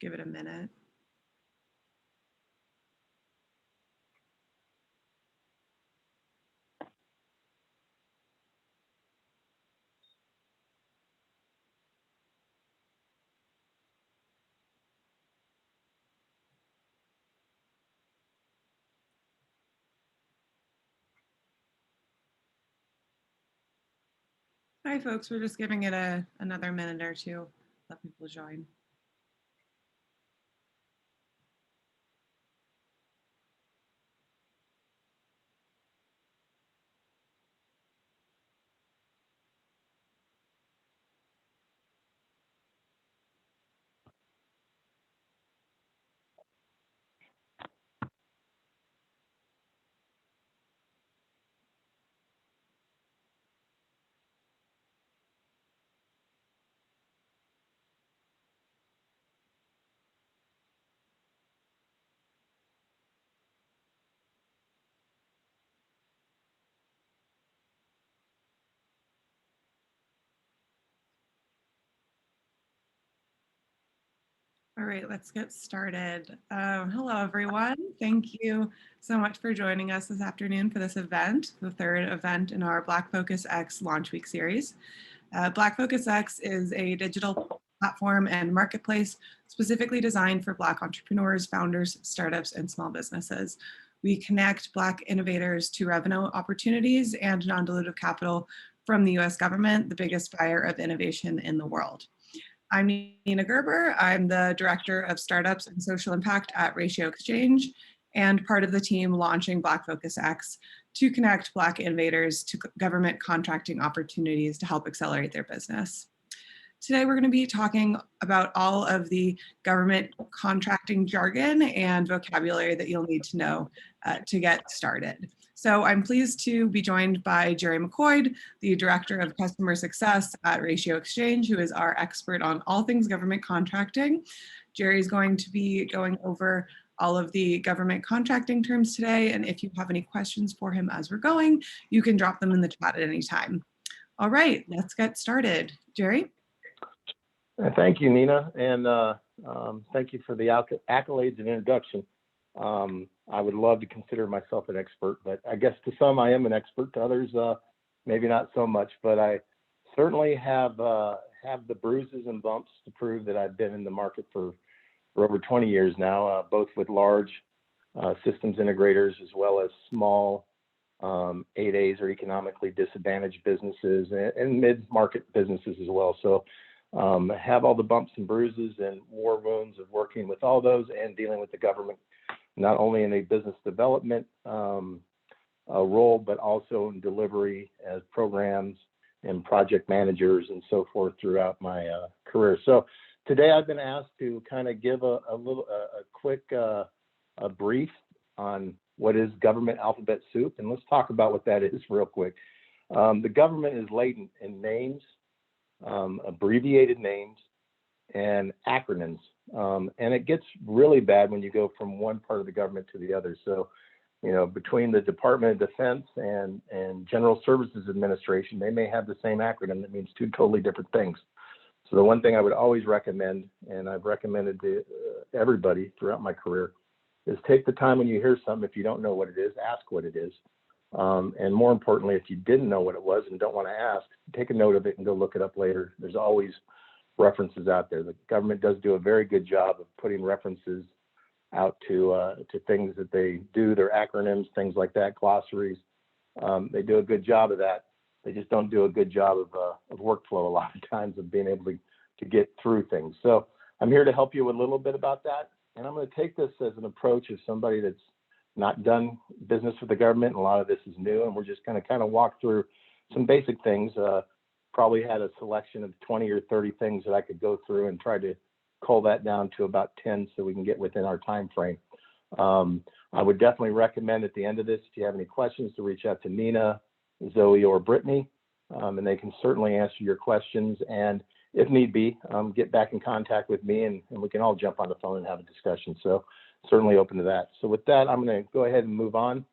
give it a minute. Hi, folks. We're just giving it another minute or two. Let people join. All right, let's get started. Hello, everyone. Thank you so much for joining us this afternoon for this event, the third event in our BlackFocusX Launch Week series. BlackFocusX is a digital platform and marketplace specifically designed for Black entrepreneurs, founders, startups, and small businesses. We connect Black innovators to revenue opportunities and non-dilutive capital from the US government, the biggest buyer of innovation in the world. I'm Nina Gerber. I'm the Director of Startups and Social Impact at Ratio Exchange and part of the team launching BlackFocusX to connect Black innovators to government contracting opportunities to help accelerate their business. Today, we're going to be talking about all of the government contracting jargon and vocabulary that you'll need to know to get started. So I'm pleased to be joined by Jerry McQuoid, the Director of Customer Success at Ratio Exchange, who is our expert on all things government contracting. Jerry is going to be going over all of the government contracting terms today, and if you have any questions for him as we're going, you can drop them in the chat at any time. All right, let's get started. Jerry? Thank you, Nina, and thank you for the accolades and introduction. I would love to consider myself an expert, but I guess to some I am an expert, to others maybe not so much, but I certainly have the bruises and bumps to prove that I've been in the market for over 20 years now, both with large systems integrators as well as small 8As or economically disadvantaged businesses and mid-market businesses as well. So have all the bumps and bruises and war wounds of working with all those and dealing with the government, not only in a business development role, but also in delivery as programs and project managers and so forth throughout my career. So today I've been asked to kind of give a quick brief on what is government alphabet soup, and let's talk about what that is real quick. The government is laden in names, abbreviated names, and acronyms. And it gets really bad when you go from one part of the government to the other. So, you know, between the Department of Defense and General Services Administration, they may have the same acronym that means two totally different things. So the one thing I would always recommend, and I've recommended to everybody throughout my career, is take the time when you hear something, if you don't know what it is, ask what it is. And more importantly, if you didn't know what it was and don't want to ask, take a note of it and go look it up later. There's always references out there. The government does do a very good job of putting references out to things that they do, their acronyms, things like that, glossaries. They do a good job of that. They just don't do a good job of workflow a lot of times of being able to get through things. So I'm here to help you with a little bit about that. And I'm going to take this as an approach of somebody that's not done business with the government. And a lot of this is new, and we're just going to kind of walk through some basic things. Probably had a selection of 20 or 30 things that I could go through and try to cull that down to about 10 so we can get within our time frame. I would definitely recommend at the end of this, if you have any questions, to reach out to Nina, Zoe, or Brittany, and they can certainly answer your questions. And if need be, get back in contact with me, and we can all jump on the phone and have a discussion. So certainly open to that. So with that, I'm going to go ahead and move on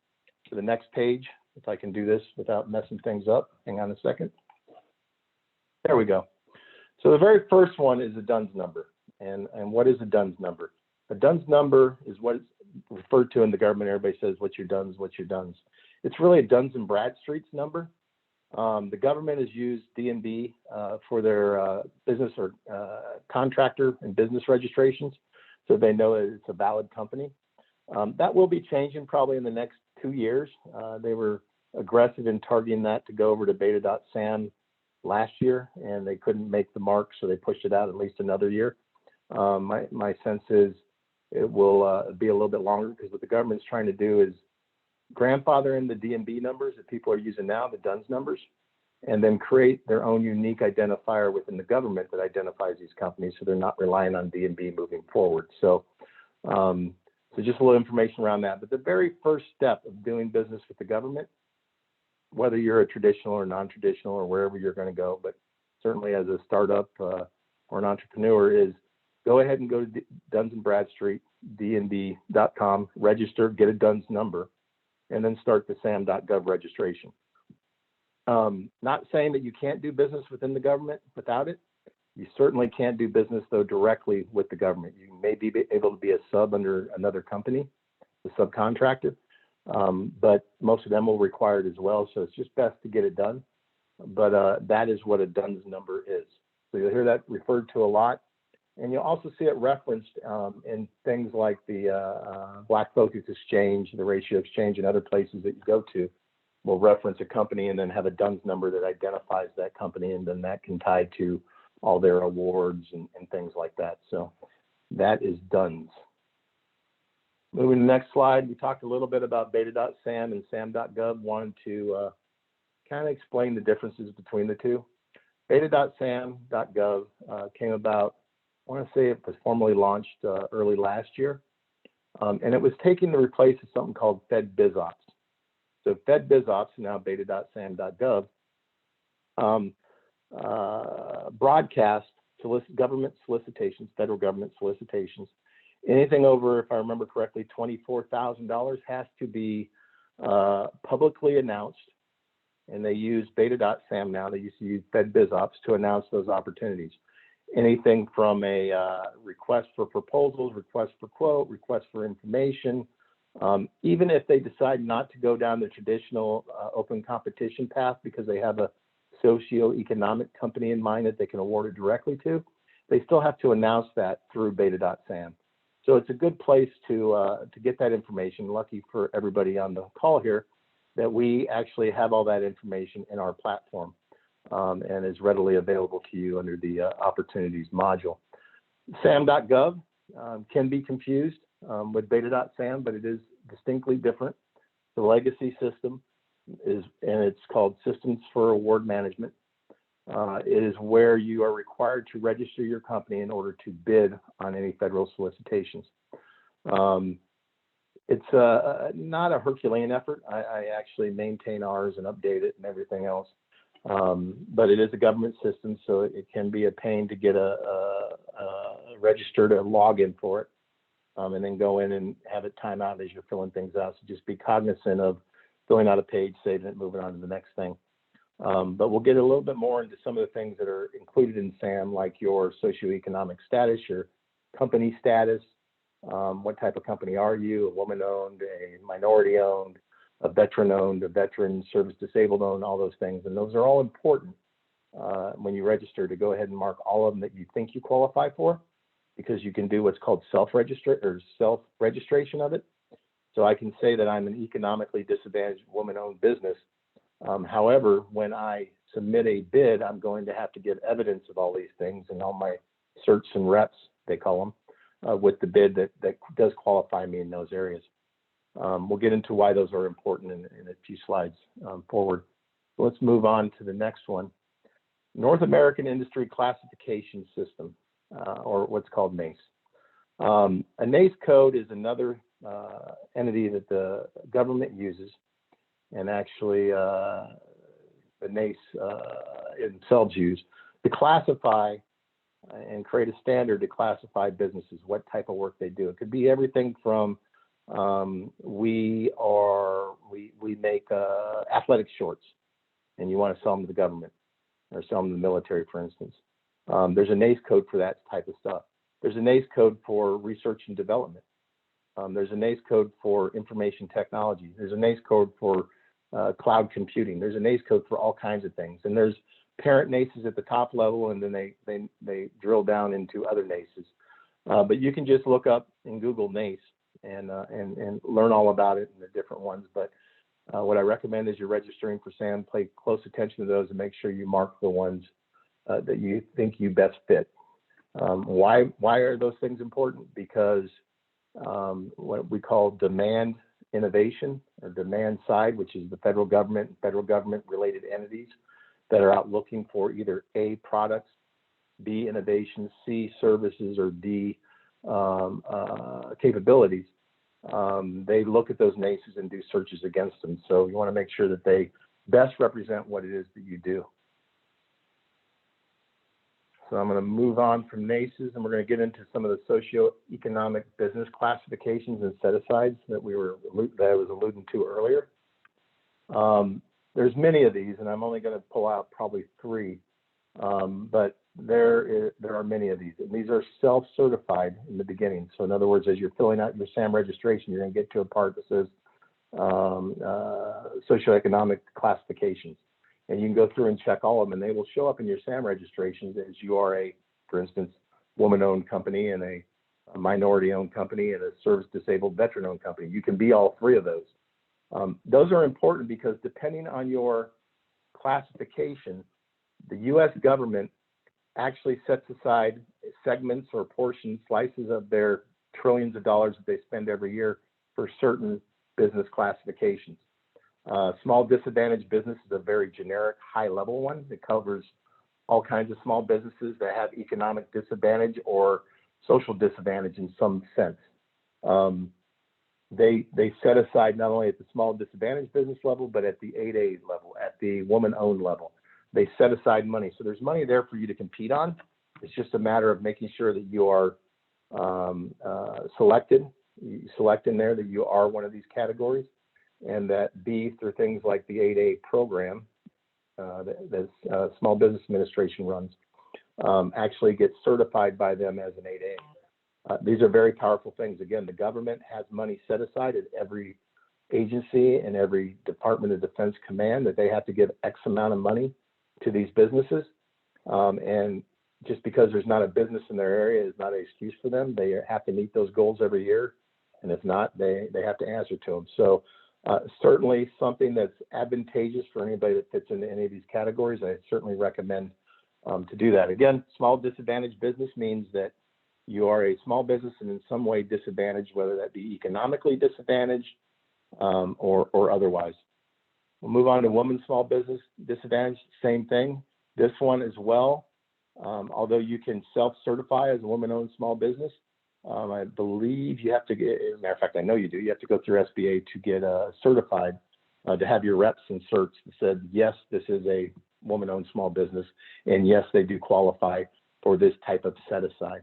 to the next page, if I can do this without messing things up. Hang on a second. There we go. So the very first one is the DUNS number. And what is a DUNS number? A DUNS number is what is referred to in the government. Everybody says, what's your DUNS, what's your DUNS? It's really a Duns and Bradstreet's number. The government has used D&B for their business or contractor and business registrations, so they know that it's a valid company. That will be changing probably in the next 2 years. They were aggressive in targeting that to go over to beta.sam last year, and they couldn't make the mark, so they pushed it out at least another year. My sense is it will be a little bit longer, because what the government's trying to do is grandfather in the D&B numbers that people are using now, the DUNS numbers, and then create their own unique identifier within the government that identifies these companies, so they're not relying on D&B moving forward. So, so just a little information around that. But the very first step of doing business with the government, whether you're a traditional or non-traditional or wherever you're going to go, but certainly as a startup or an entrepreneur, is go ahead and go to Duns and Bradstreet, dnb.com, register, get a DUNS number, and then start the sam.gov registration. Not saying that you can't do business within the government without it. You certainly can't do business, though, directly with the government. You may be able to be a sub under another company, a subcontractor, but most of them will require it as well. So it's just best to get it done. But that is what a DUNS number is. So you'll hear that referred to a lot. And you'll also see it referenced in things like the BlackFocusX, the Ratio Exchange, and other places that you go to will reference a company and then have a DUNS number that identifies that company, and then that can tie to all their awards and things like that. So that is DUNS. Moving to the next slide, we talked a little bit about beta.sam and sam.gov. Wanted to kind of explain the differences between the two. Beta.sam.gov came about, I want to say it was formally launched early last year, and it was taking the replace of something called FedBizOps. So FedBizOps, now beta.sam.gov, broadcast government solicitations, federal government solicitations. Anything over, if I remember correctly, $24,000 has to be publicly announced, and they use beta.sam now. They used to use FedBizOps to announce those opportunities. Anything from a request for proposals, request for quote, request for information. Even if they decide not to go down the traditional open competition path because they have a socio-economic company in mind that they can award it directly to, they still have to announce that through beta.sam. So it's a good place to get that information. Lucky for everybody on the call here that we actually have all that information in our platform and is readily available to you under the opportunities module. Sam.gov can be confused with beta.sam, but it is distinctly different. The legacy system is, and it's called Systems for Award Management. It is where you are required to register your company in order to bid on any federal solicitations. It's not a Herculean effort. I actually maintain ours and update it and everything else. But it is a government system, so it can be a pain to get registered a login for it, and then go in and have it time out as you're filling things out. So just be cognizant of filling out a page, saving it, moving on to the next thing. But we'll get a little bit more into some of the things that are included in SAM, like your socioeconomic status, your company status, what type of company are you, a woman-owned, a minority-owned, a veteran-owned, a veteran service disabled-owned, all those things. And those are all important when you register, to go ahead and mark all of them that you think you qualify for, because you can do what's called self-registration of it. So I can say that I'm an economically disadvantaged woman-owned business. However, when I submit a bid, I'm going to have to give evidence of all these things and all my certs and reps, they call them, with the bid that does qualify me in those areas. We'll get into why those are important in a few slides forward. So let's move on to the next one. North American Industry Classification System, or what's called NAICE. A NAICE code is another entity that the government uses, and actually the NAICE themselves use to classify and create a standard to classify businesses, what type of work they do. It could be everything from we make athletic shorts, and you want to sell them to the government or sell them to the military, for instance. There's a NAICE code for that type of stuff. There's a NACE code for research and development. There's a NACE code for information technology. There's a NACE code for cloud computing. There's a NACE code for all kinds of things. And there's parent NACEs at the top level, and then they drill down into other NACEs. But you can just look up in Google NACE and learn all about it and the different ones. But what I recommend is you're registering for SAM, pay close attention to those and make sure you mark the ones that you think you best fit. Why are those things important? Because what we call demand innovation or demand side, which is the federal government related entities that are out looking for either A, products, B, innovation, C, services, or D, capabilities. They look at those NACEs and do searches against them. So you want to make sure that they best represent what it is that you do. So I'm going to move on from NACEs, and we're going to get into some of the socioeconomic business classifications and set-asides that I was alluding to earlier. There's many of these, and I'm only going to pull out probably 3, but there are many of these, and these are self-certified in the beginning. So in other words, as you're filling out your SAM registration, you're going to get to a part that says socioeconomic classifications. And you can go through and check all of them, and they will show up in your SAM registrations as you are a, for instance, woman-owned company and a minority-owned company and a service-disabled veteran-owned company. You can be all 3 of those. Those are important because depending on your classification, the U.S. government actually sets aside segments or portions, slices of their trillions of dollars that they spend every year for certain business classifications. Small disadvantaged business is a very generic, high-level one. It covers all kinds of small businesses that have economic disadvantage or social disadvantage in some sense. They set aside not only at the small disadvantaged business level, but at the 8A level, at the woman-owned level. They set aside money. So there's money there for you to compete on. It's just a matter of making sure that you are selected. You select in there that you are one of these categories. And that B, through things like the 8A program that Small Business Administration runs, actually gets certified by them as an 8A. These are very powerful things. Again, the government has money set aside at every agency and every Department of Defense command that they have to give X amount of money to these businesses. And just because there's not a business in their area is not an excuse for them. They have to meet those goals every year. And if not, they have to answer to them. So certainly something that's advantageous for anybody that fits into any of these categories. I certainly recommend to do that. Again, small disadvantaged business means that you are a small business and in some way disadvantaged, whether that be economically disadvantaged or otherwise. We'll move on to woman small business disadvantaged, same thing. This one as well, although you can self-certify as a woman-owned small business, I believe you have to get, as a matter of fact, I know you do, you have to go through SBA to get certified to have your reps and certs that said, yes, this is a woman-owned small business, and yes, they do qualify for this type of set-aside.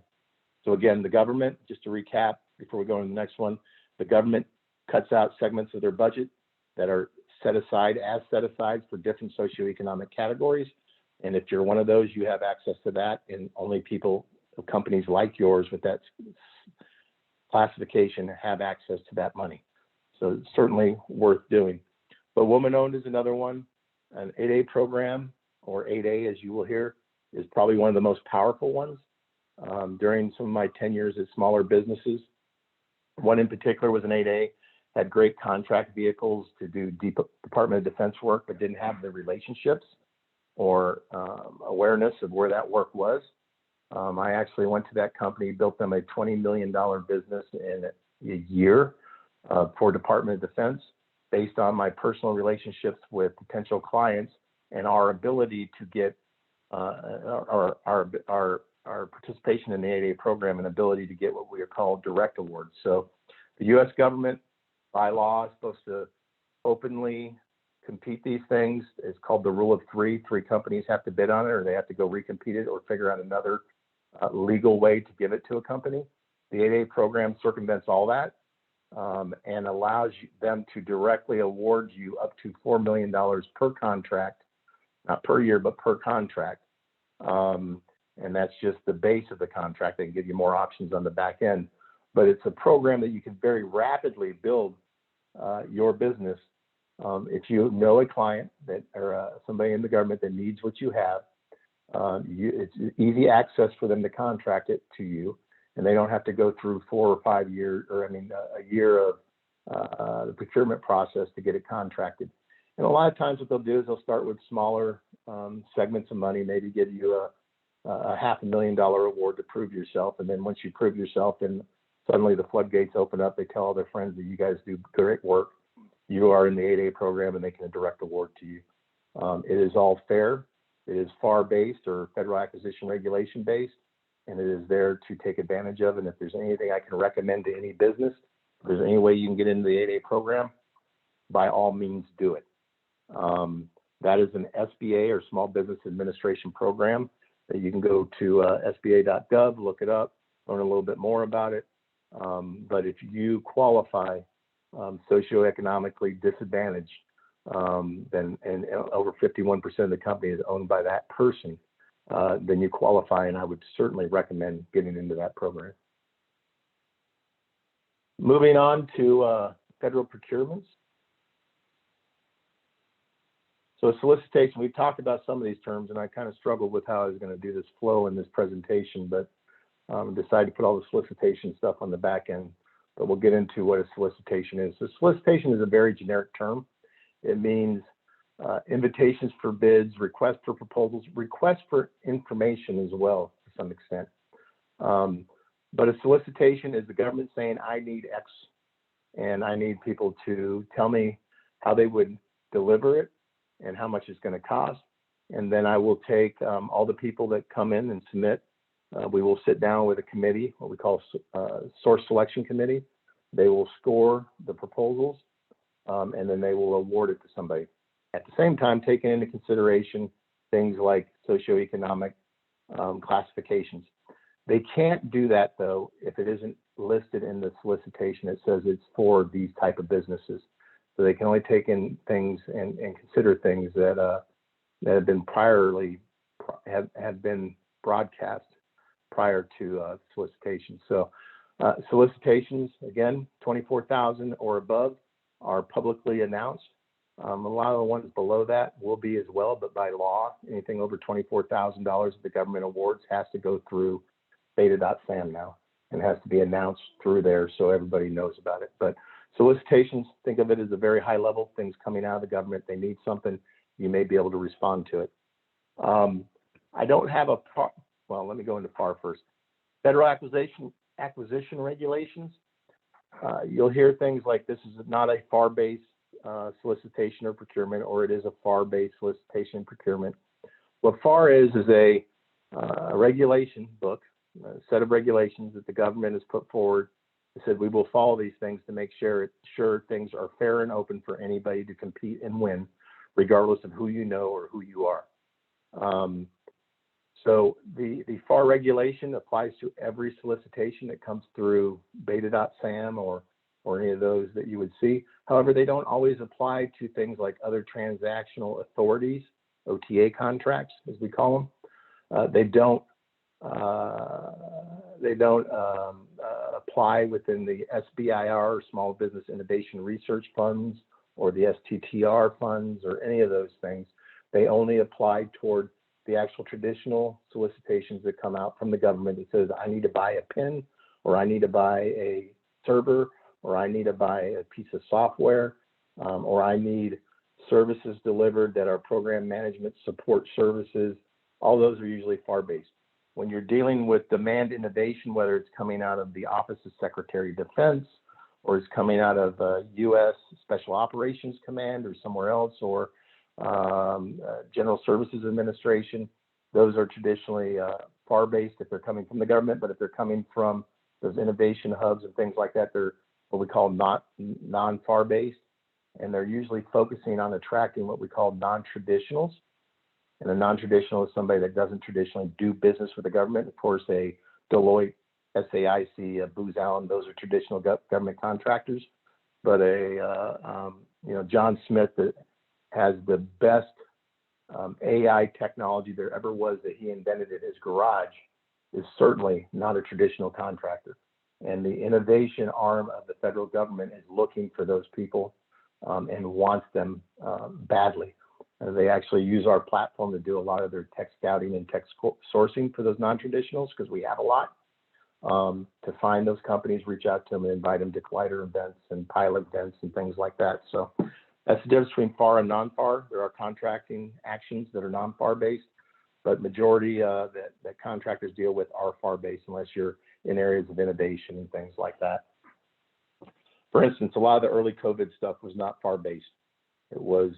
So again, the government, just to recap before we go on to the next one, the government cuts out segments of their budget that are set aside for different socioeconomic categories. And if you're one of those, you have access to that, and only companies like yours with that classification have access to that money. So it's certainly worth doing. But woman-owned is another one. An 8A program, or 8A as you will hear, is probably one of the most powerful ones. During some of my 10 years at smaller businesses, one in particular was an 8A, had great contract vehicles to do Department of Defense work, but didn't have the relationships or awareness of where that work was. I actually went to that company, built them a $20 million business in a year for Department of Defense, based on my personal relationships with potential clients and our ability to get our participation in the 8A program and ability to get what we are called direct awards. So the U.S. government, by law, is supposed to openly compete these things. It's called the rule of 3. 3 companies have to bid on it, or they have to go recompete it or figure out another legal way to give it to a company. The 8A program circumvents all that and allows them to directly award you up to $4 million per contract, not per year, but per contract. and that's just the base of the contract. They can give you more options on the back end, but it's a program that you can very rapidly build your business. If you know a client that or somebody in the government that needs what you have, it's easy access for them to contract it to you, and they don't have to go through 4 or 5 years, or a year of the procurement process to get it contracted. And a lot of times what they'll do is they'll start with smaller segments of money, maybe give you a $500,000 award to prove yourself. And then once you prove yourself, then suddenly the floodgates open up. They tell all their friends that you guys do great work. You are in the 8A program, and they can direct award to you. It is all fair. It is FAR-based or Federal Acquisition Regulation-based, and it is there to take advantage of. And if there's anything I can recommend to any business, if there's any way you can get into the 8A program, by all means do it. That is an SBA or Small Business Administration program that you can go to sba.gov, look it up, learn a little bit more about it. But if you qualify socioeconomically disadvantaged, then and over 51% of the company is owned by that person, then you qualify, and I would certainly recommend getting into that program. Moving on to federal procurements. So solicitation, we've talked about some of these terms, and I kind of struggled with how I was going to do this flow in this presentation, but decided to put all the solicitation stuff on the back end. But we'll get into what a solicitation is. So solicitation is a very generic term. It means invitations for bids, requests for proposals, requests for information as well to some extent. But a solicitation is the government saying, I need X, and I need people to tell me how they would deliver it and how much it's going to cost. And then I will take all the people that come in and submit. We will sit down with a committee, what we call source selection committee. They will score the proposals, and then they will award it to somebody. At the same time, taking into consideration things like socioeconomic classifications. They can't do that, though, if it isn't listed in the solicitation. It says it's for these type of businesses. So they can only take in things and consider things that have been have been broadcast prior to solicitation. So solicitations, again, 24,000 or above are publicly announced. A lot of the ones below that will be as well, but by law, anything over $24,000 the government awards has to go through beta.sam now and has to be announced through there so everybody knows about it. But solicitations, think of it as a very high level, things coming out of the government. They need something, you may be able to respond to it. I don't have well, let me go into FAR first. Federal acquisition regulations. You'll hear things like this is not a FAR-based solicitation or procurement, or it is a FAR-based solicitation and procurement. What FAR is a regulation book, a set of regulations that the government has put forward. It said we will follow these things to make sure things are fair and open for anybody to compete and win, regardless of who you know or who you are. So the FAR regulation applies to every solicitation that comes through beta.sam or any of those that you would see. However, they don't always apply to things like other transactional authorities, OTA contracts, as we call them. They don't apply within the SBIR, or Small Business Innovation Research Funds, or the STTR funds, or any of those things. They only apply toward the actual traditional solicitations that come out from the government. It says, I need to buy a pin, or I need to buy a server, or I need to buy a piece of software, or I need services delivered that are program management support services. All those are usually FAR-based. When you're dealing with demand innovation, whether it's coming out of the Office of Secretary of Defense, or it's coming out of U.S. Special Operations Command or somewhere else, or General Services Administration, those are traditionally FAR-based if they're coming from the government. But if they're coming from those innovation hubs and things like that, they're what we call non-FAR-based, and they're usually focusing on attracting what we call non-traditionals. And a non-traditional is somebody that doesn't traditionally do business with the government. Of course, a Deloitte, SAIC, Booz Allen, those are traditional government contractors. But John Smith that has the best AI technology there ever was that he invented in his garage is certainly not a traditional contractor. And the innovation arm of the federal government is looking for those people and wants them badly. They actually use our platform to do a lot of their tech scouting and tech sourcing for those non-traditionals, because we have a lot, to find those companies, reach out to them and invite them to collider events and pilot events and things like that. So that's the difference between FAR and non-FAR. There are contracting actions that are non-FAR based, but majority that contractors deal with are FAR based, unless you're in areas of innovation and things like that. For instance, a lot of the early COVID stuff was not FAR based. It was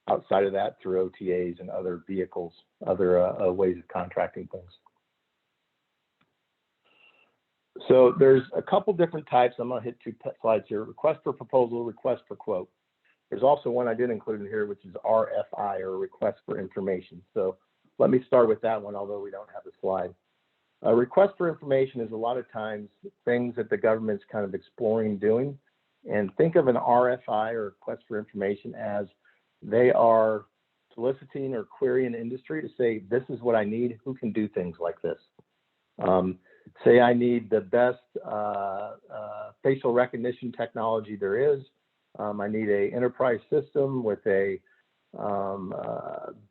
outside of that through OTAs and other vehicles, other ways of contracting things. So there's a couple different types. I'm going to hit 2 slides here: request for proposal, request for quote. There's also one I did include in here, which is RFI, or request for information. So let me start with that one, although we don't have the slide. A request for information is a lot of times things that the government's kind of exploring doing. And think of an RFI, or request for information, as they are soliciting or querying industry to say, this is what I need, who can do things like this? Say I need the best facial recognition technology there is. I need a enterprise system with a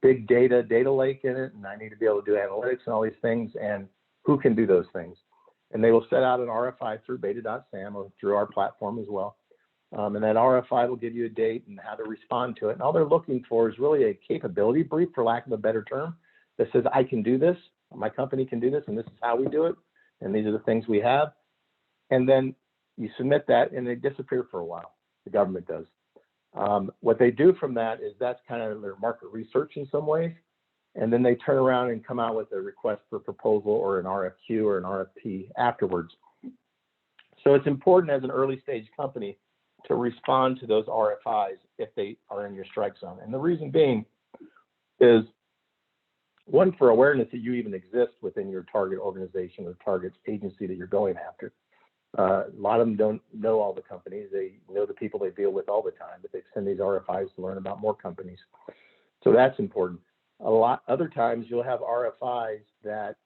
big data lake in it, and I need to be able to do analytics and all these things, and who can do those things? And they will set out an RFI through beta.sam or through our platform as well. And that RFI will give you a date and how to respond to it. And all they're looking for is really a capability brief, for lack of a better term, that says, I can do this, my company can do this, and this is how we do it, and these are the things we have. And then you submit that, and they disappear for a while. The government does. What they do from that is that's kind of their market research in some ways. And then they turn around and come out with a request for proposal or an RFQ or an RFP afterwards. So it's important as an early stage company to respond to those RFIs if they are in your strike zone. And the reason being is, one, for awareness that you even exist within your target organization or target agency that you're going after. A lot of them don't know all the companies. They know the people they deal with all the time, but they send these RFIs to learn about more companies. So that's important. Other times you'll have RFIs that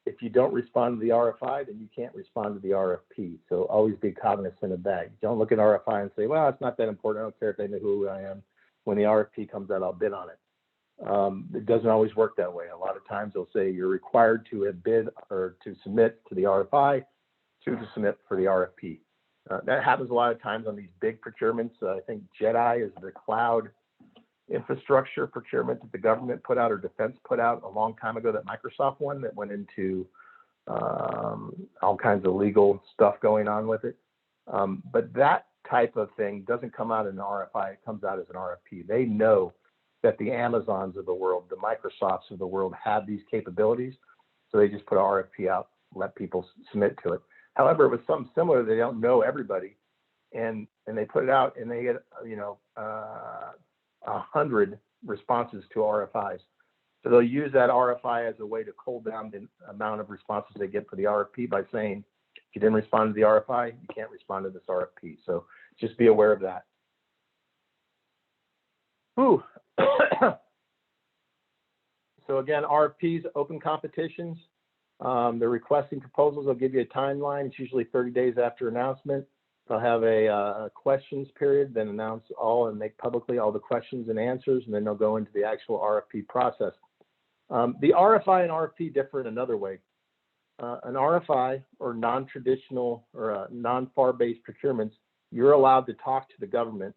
if you don't respond to the RFI, then you can't respond to the RFP. So always be cognizant of that. You don't look at RFI and say, well, it's not that important. I don't care if they know who I am. When the RFP comes out, I'll bid on it. It doesn't always work that way. A lot of times they'll say you're required to have bid or to submit to the RFI to submit for the RFP. That happens a lot of times on these big procurements. I think JEDI is the cloud infrastructure procurement that the government put out, or defense put out a long time ago, that Microsoft won, that went into all kinds of legal stuff going on with it. But that type of thing doesn't come out in an RFI, it comes out as an RFP. They know that the Amazons of the world, the Microsofts of the world have these capabilities, so they just put an RFP out, let people submit to it. However, it was something similar. They don't know everybody, and they put it out, and they get 100 responses to RFIs. So they'll use that RFI as a way to cool down the amount of responses they get for the RFP by saying, if you didn't respond to the RFI, you can't respond to this RFP. So just be aware of that. Ooh. So again, RFPs, open competitions. They're requesting proposals. They'll give you a timeline. It's usually 30 days after announcement. They'll have a questions period, then announce all and make publicly all the questions and answers, and then they'll go into the actual RFP process. The RFI and RFP differ in another way. An RFI, or non-traditional or non-FAR-based procurements, you're allowed to talk to the government,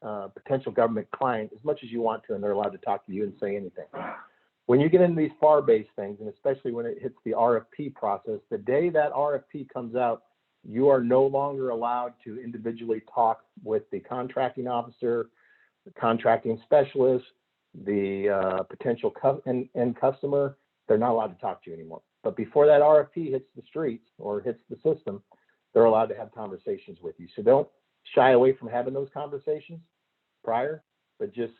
potential government client, as much as you want to, and they're allowed to talk to you and say anything. When you get into these FAR-based things, and especially when it hits the RFP process, the day that RFP comes out, you are no longer allowed to individually talk with the contracting officer, the contracting specialist, the potential end customer. They're not allowed to talk to you anymore. But before that RFP hits the streets or hits the system, they're allowed to have conversations with you. So don't shy away from having those conversations prior, but just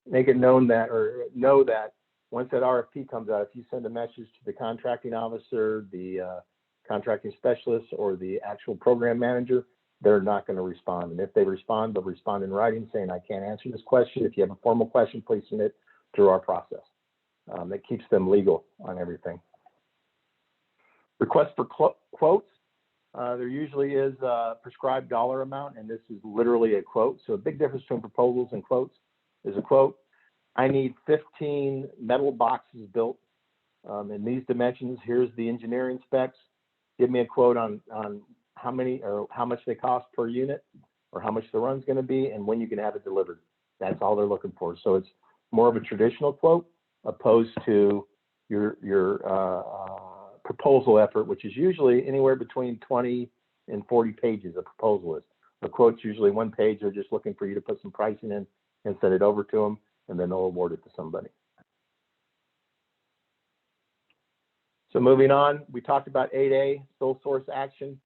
make it known that, or know that once that RFP comes out, if you send a message to the contracting officer, the contracting specialist, or the actual program manager, they're not going to respond. And if they respond, they'll respond in writing saying, I can't answer this question. If you have a formal question, please submit through our process. That keeps them legal on everything. Request for quotes. There usually is a prescribed dollar amount, and this is literally a quote. So a big difference between proposals and quotes is a quote. I need 15 metal boxes built in these dimensions. Here's the engineering specs. Give me a quote on how many or how much they cost per unit, or how much the run's going to be, and when you can have it delivered. That's all they're looking for. So it's more of a traditional quote opposed to your proposal effort, which is usually anywhere between 20 and 40 pages. A proposal is. A quote's usually 1 page. They're just looking for you to put some pricing in and send it over to them, and then they'll award it to somebody. So moving on, we talked about 8A, sole source action.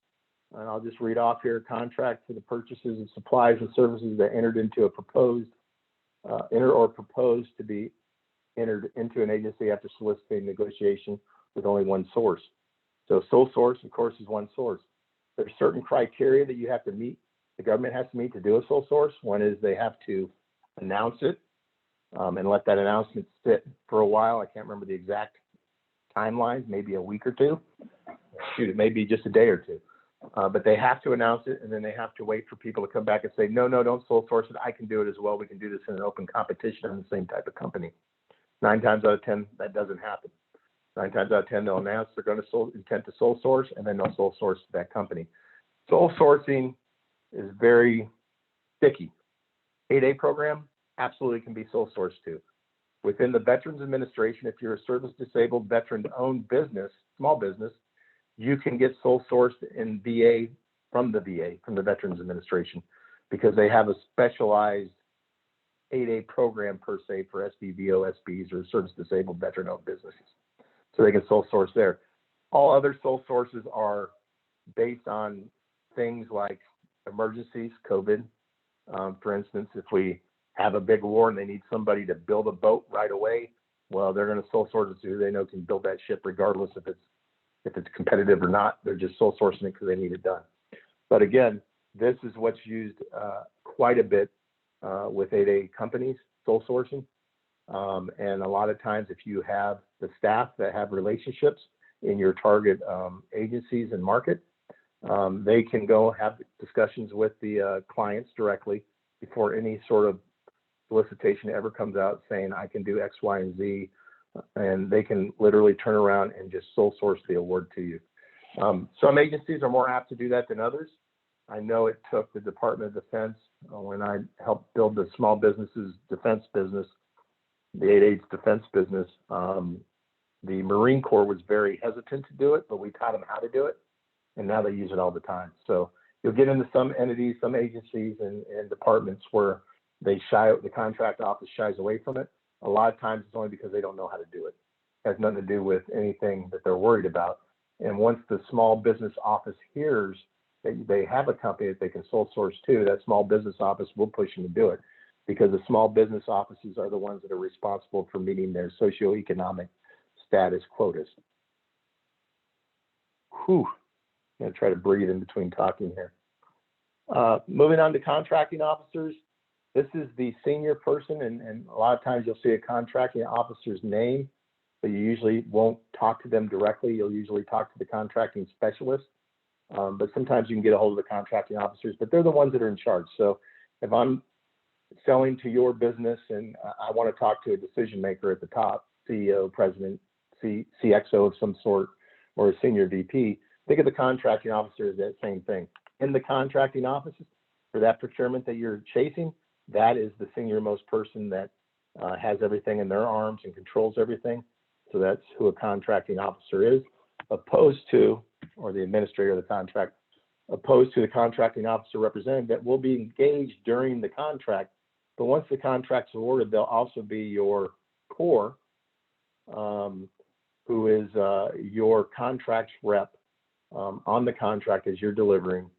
And I'll just read off here: contract for the purchases of supplies and services that entered into a proposed, proposed to be entered into an agency after soliciting negotiation with only one source. So sole source, of course, is one source. There's certain criteria that you have to meet, the government has to meet to do a sole source. One is they have to announce it and let that announcement sit for a while. I can't remember the exact timelines, maybe a week or two. Shoot, it may be just a day or two. But they have to announce it, and then they have to wait for people to come back and say, no, don't sole source it. I can do it as well. We can do this in an open competition in the same type of company. 9 times out of 10, that doesn't happen. 9 times out of 10, they'll announce they're going to intend to sole source, and then they'll sole source that company. Sole sourcing is very sticky. 8A program absolutely can be sole sourced too. Within the Veterans Administration, if you're a service disabled veteran-owned business, small business, you can get sole sourced in VA, from the Veterans Administration, because they have a specialized 8A program per se for SBVO, SBs, or service disabled veteran-owned businesses. So they can sole source there. All other sole sources are based on things like emergencies, COVID. For instance, if we have a big war and they need somebody to build a boat right away, well, they're going to sole source it to who they know can build that ship regardless if it's competitive or not. They're just sole sourcing it because they need it done. But again, this is what's used quite a bit with 8A companies, sole sourcing. And a lot of times, if you have the staff that have relationships in your target agencies and market, they can go have discussions with the clients directly before any sort of solicitation ever comes out saying, I can do X, Y, and Z. And they can literally turn around and just sole source the award to you. Some agencies are more apt to do that than others. I know it took the Department of Defense when I helped build the small businesses defense business, the 8A's defense business. The Marine Corps was very hesitant to do it, but we taught them how to do it, and now they use it all the time. So you'll get into some entities, some agencies and departments where the contract office shies away from it. A lot of times it's only because they don't know how to do it. It has nothing to do with anything that they're worried about. And once the small business office hears that they have a company that they can sole source to, that small business office will push them to do it, because the small business offices are the ones that are responsible for meeting their socioeconomic status quotas. Whew, I'm going to try to breathe in between talking here. Moving on to contracting officers. This is the senior person, and a lot of times you'll see a contracting officer's name, but you usually won't talk to them directly. You'll usually talk to the contracting specialist, but sometimes you can get a hold of the contracting officers, but they're the ones that are in charge. So if I'm selling to your business and I want to talk to a decision maker at the top, CEO, president, CXO of some sort, or a senior VP, think of the contracting officer as that same thing. In the contracting offices, for that procurement that you're chasing, that is the senior most person that has everything in their arms and controls everything. So that's who a contracting officer is, opposed to, or the administrator of the contract, opposed to the contracting officer representative that will be engaged during the contract. But once the contract's awarded, they'll also be your core, who is your contracts rep on the contract as you're delivering.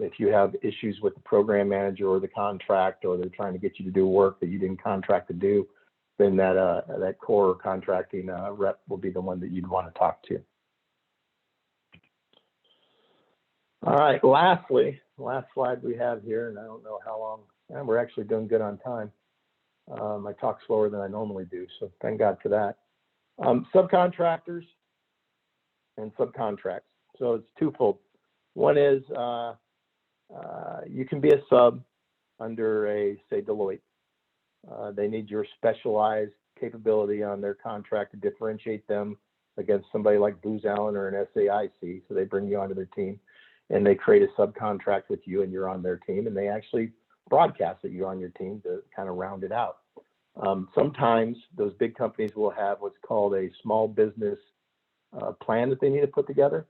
If you have issues with the program manager or the contract, or they're trying to get you to do work that you didn't contract to do, then that core contracting rep will be the one that you'd want to talk to. All right, lastly, last slide we have here, and I don't know how long, and we're actually doing good on time. I talk slower than I normally do, so thank God for that. Subcontractors and subcontracts. So it's twofold. One is you can be a sub under a, say, Deloitte. They need your specialized capability on their contract to differentiate them against somebody like Booz Allen or an SAIC. So they bring you onto their team and they create a subcontract with you and you're on their team, and they actually broadcast that you're on your team to kind of round it out. Sometimes those big companies will have what's called a small business plan that they need to put together,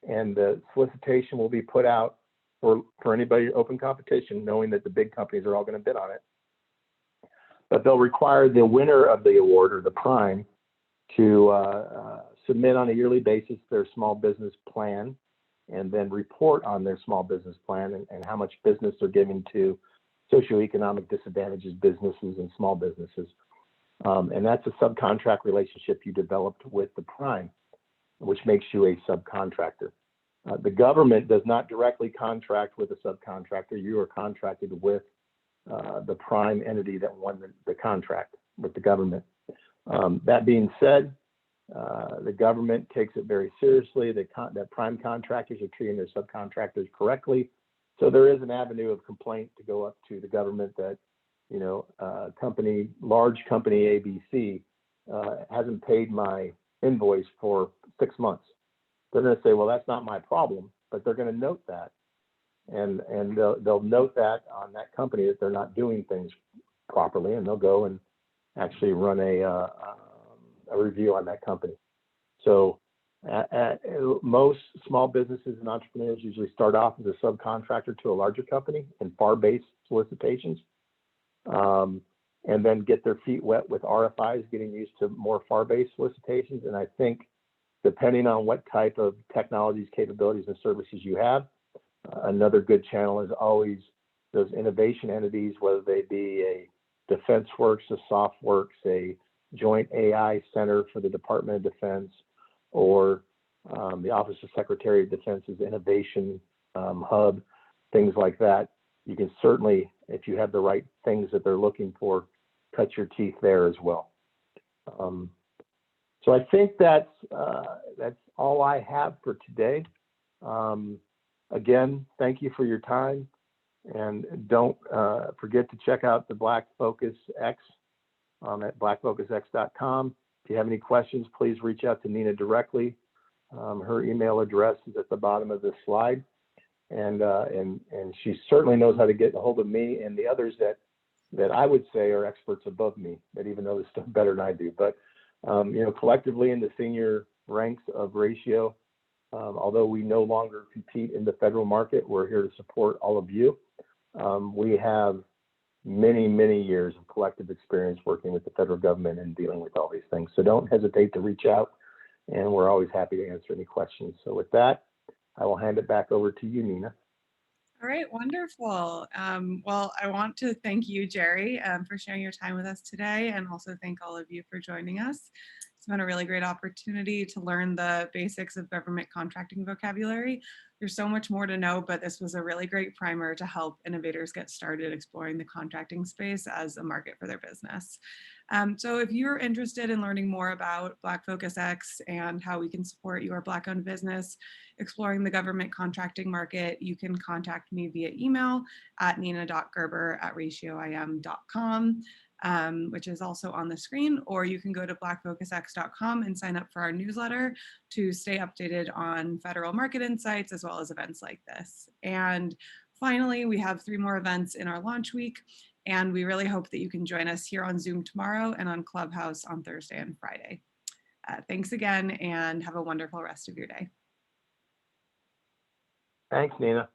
and the solicitation will be put out for anybody, open competition, knowing that the big companies are all going to bid on it. But they'll require the winner of the award, or the prime, to submit on a yearly basis their small business plan, and then report on their small business plan and how much business they're giving to socioeconomic disadvantaged businesses and small businesses. And that's a subcontract relationship you developed with the prime, which makes you a subcontractor. The government does not directly contract with a subcontractor. You are contracted with the prime entity that won the contract with the government. That being said, the government takes it very seriously that prime contractors are treating their subcontractors correctly. So there is an avenue of complaint to go up to the government that, large company ABC hasn't paid my invoice for 6 months. They're going to say, well, that's not my problem, but they're going to note that. And they'll note that on that company that they're not doing things properly, and they'll go and actually run a review on that company. So most small businesses and entrepreneurs usually start off as a subcontractor to a larger company in FAR-based solicitations, and then get their feet wet with RFIs, getting used to more FAR-based solicitations. And I think depending on what type of technologies, capabilities, and services you have, another good channel is always those innovation entities, whether they be a DefenseWorks, a SoftWorks, a Joint AI Center for the Department of Defense, or the Office of Secretary of Defense's Innovation Hub, things like that. You can certainly, if you have the right things that they're looking for, cut your teeth there as well. So I think that's all I have for today. Again, thank you for your time, and don't forget to check out the BlackFocusX at blackfocusx.com. If you have any questions, please reach out to Nina directly. Her email address is at the bottom of this slide, and she certainly knows how to get a hold of me and the others that I would say are experts above me, that even know this stuff better than I do. But collectively in the senior ranks of Ratio, although we no longer compete in the federal market, we're here to support all of you. We have many, many years of collective experience working with the federal government and dealing with all these things. So don't hesitate to reach out, and we're always happy to answer any questions. So with that, I will hand it back over to you, Nina. All right, wonderful. Well, I want to thank you, Jerry, for sharing your time with us today, and also thank all of you for joining us. It's been a really great opportunity to learn the basics of government contracting vocabulary. There's so much more to know, but this was a really great primer to help innovators get started exploring the contracting space as a market for their business. So if you're interested in learning more about BlackFocusX and how we can support your Black-owned business exploring the government contracting market, you can contact me via email at nina.gerber@ratioim.com. Which is also on the screen, or you can go to blackfocusx.com and sign up for our newsletter to stay updated on federal market insights as well as events like this. And finally, we have 3 more events in our launch week, and we really hope that you can join us here on Zoom tomorrow and on Clubhouse on Thursday and Friday. Thanks again, and have a wonderful rest of your day. Thanks, Nina.